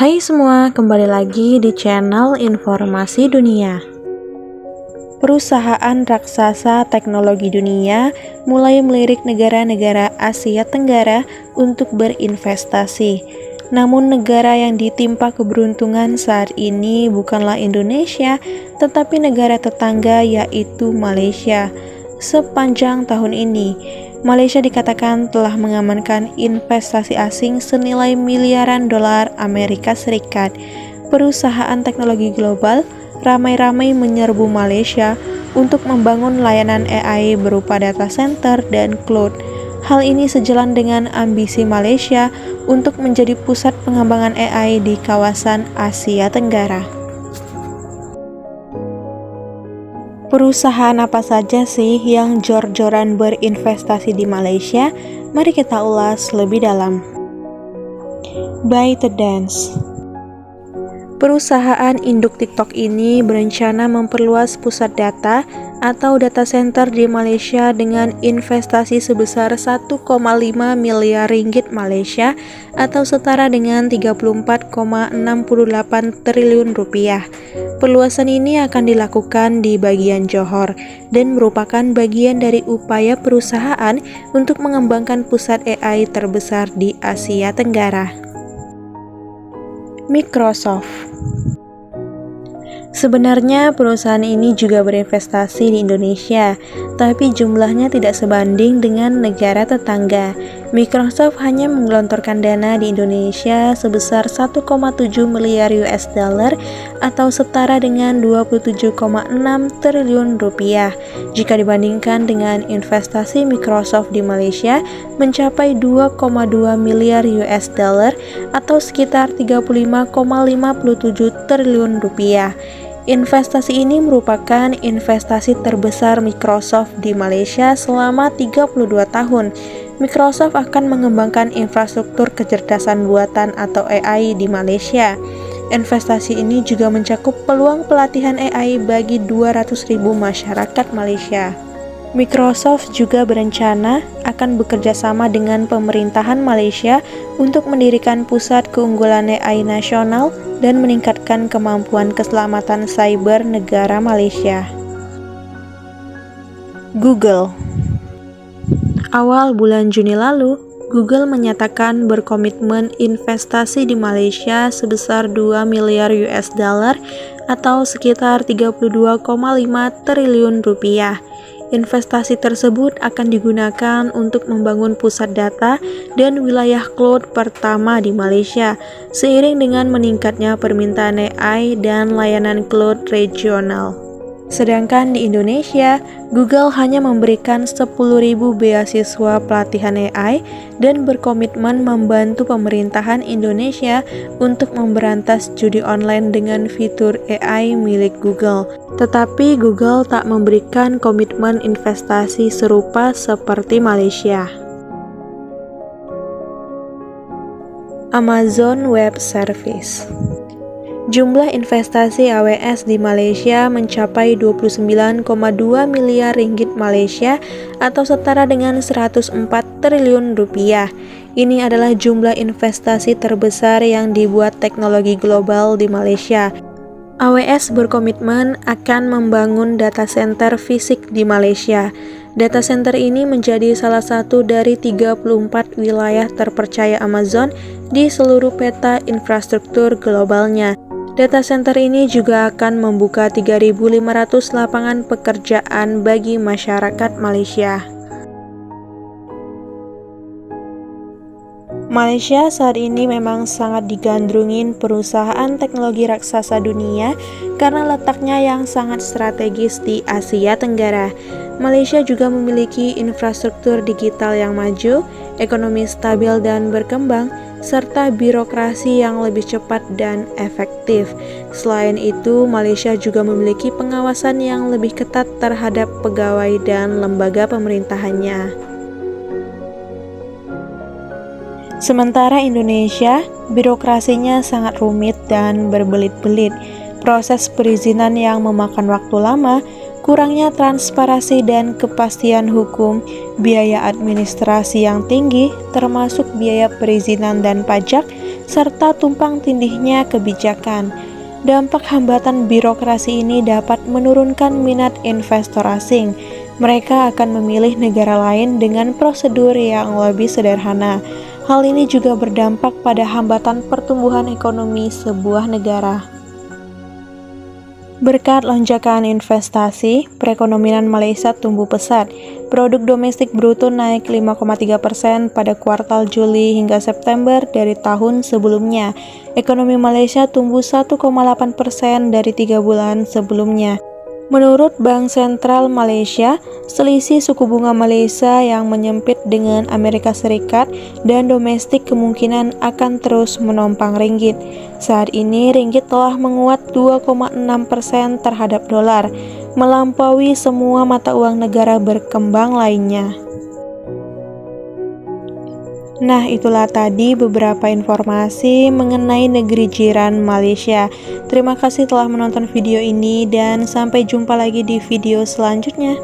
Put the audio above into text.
Hai semua, kembali lagi di channel Informasi Dunia. Perusahaan raksasa teknologi dunia mulai melirik negara-negara Asia Tenggara untuk berinvestasi. Namun negara yang ditimpa keberuntungan saat ini bukanlah Indonesia, tetapi negara tetangga yaitu Malaysia. Sepanjang tahun ini, Malaysia dikatakan telah mengamankan investasi asing senilai miliaran dolar Amerika Serikat. Perusahaan teknologi global ramai-ramai menyerbu Malaysia untuk membangun layanan AI berupa data center dan cloud. Hal ini sejalan dengan ambisi Malaysia untuk menjadi pusat pengembangan AI di kawasan Asia Tenggara. Perusahaan apa saja sih yang jor-joran berinvestasi di Malaysia? Mari kita ulas lebih dalam. ByteDance. Perusahaan induk TikTok ini berencana memperluas pusat data atau data center di Malaysia dengan investasi sebesar 1,5 miliar ringgit Malaysia atau setara dengan 34,68 triliun rupiah. Perluasan ini akan dilakukan di bagian Johor dan merupakan bagian dari upaya perusahaan untuk mengembangkan pusat AI terbesar di Asia Tenggara. Microsoft. Sebenarnya perusahaan ini juga berinvestasi di Indonesia, tapi jumlahnya tidak sebanding dengan negara tetangga. Microsoft hanya menggelontorkan dana di Indonesia sebesar 1,7 miliar US dollar atau setara dengan 27,6 triliun rupiah. Jika dibandingkan dengan investasi Microsoft di Malaysia mencapai 2,2 miliar US dollar atau sekitar 35,57 triliun rupiah. Investasi ini merupakan investasi terbesar Microsoft di Malaysia selama 32 tahun. Microsoft akan mengembangkan infrastruktur kecerdasan buatan atau AI di Malaysia. Investasi ini juga mencakup peluang pelatihan AI bagi 200.000 masyarakat Malaysia. Microsoft juga berencana akan bekerja sama dengan pemerintahan Malaysia untuk mendirikan pusat keunggulan AI nasional dan meningkatkan kemampuan keselamatan cyber negara Malaysia. Google. Awal bulan Juni lalu, Google menyatakan berkomitmen investasi di Malaysia sebesar 2 miliar US dollar atau sekitar 32,5 triliun rupiah. Investasi tersebut akan digunakan untuk membangun pusat data dan wilayah cloud pertama di Malaysia, seiring dengan meningkatnya permintaan AI dan layanan cloud regional. Sedangkan di Indonesia, Google hanya memberikan 10.000 beasiswa pelatihan AI dan berkomitmen membantu pemerintahan Indonesia untuk memberantas judi online dengan fitur AI milik Google. Tetapi Google tak memberikan komitmen investasi serupa seperti Malaysia. Amazon Web Service. Jumlah investasi AWS di Malaysia mencapai 29,2 miliar ringgit Malaysia atau setara dengan 104 triliun rupiah. Ini adalah jumlah investasi terbesar yang dibuat teknologi global di Malaysia. AWS berkomitmen akan membangun data center fisik di Malaysia. Data center ini menjadi salah satu dari 34 wilayah terpercaya Amazon di seluruh peta infrastruktur globalnya. Data center ini juga akan membuka 3.500 lapangan pekerjaan bagi masyarakat Malaysia. Malaysia saat ini memang sangat digandrungin perusahaan teknologi raksasa dunia karena letaknya yang sangat strategis di Asia Tenggara. Malaysia juga memiliki infrastruktur digital yang maju, ekonomi stabil dan berkembang, serta birokrasi yang lebih cepat dan efektif. Selain itu, Malaysia juga memiliki pengawasan yang lebih ketat terhadap pegawai dan lembaga pemerintahannya. Sementara Indonesia, birokrasinya sangat rumit dan berbelit-belit. Proses perizinan yang memakan waktu lama, kurangnya transparansi dan kepastian hukum, biaya administrasi yang tinggi, termasuk biaya perizinan dan pajak, serta tumpang tindihnya kebijakan. Dampak hambatan birokrasi ini dapat menurunkan minat investor asing. Mereka akan memilih negara lain dengan prosedur yang lebih sederhana. Hal ini juga berdampak pada hambatan pertumbuhan ekonomi sebuah negara. Berkat lonjakan investasi, perekonomian Malaysia tumbuh pesat. Produk domestik bruto naik 5,3% pada kuartal Juli hingga September dari tahun sebelumnya. Ekonomi Malaysia tumbuh 1,8% dari 3 bulan sebelumnya. Menurut Bank Sentral Malaysia, selisih suku bunga Malaysia yang menyempit dengan Amerika Serikat dan domestik kemungkinan akan terus menopang ringgit. Saat ini ringgit telah menguat 2,6% terhadap dolar, melampaui semua mata uang negara berkembang lainnya. Nah, itulah tadi beberapa informasi mengenai negeri jiran Malaysia. Terima kasih telah menonton video ini dan sampai jumpa lagi di video selanjutnya.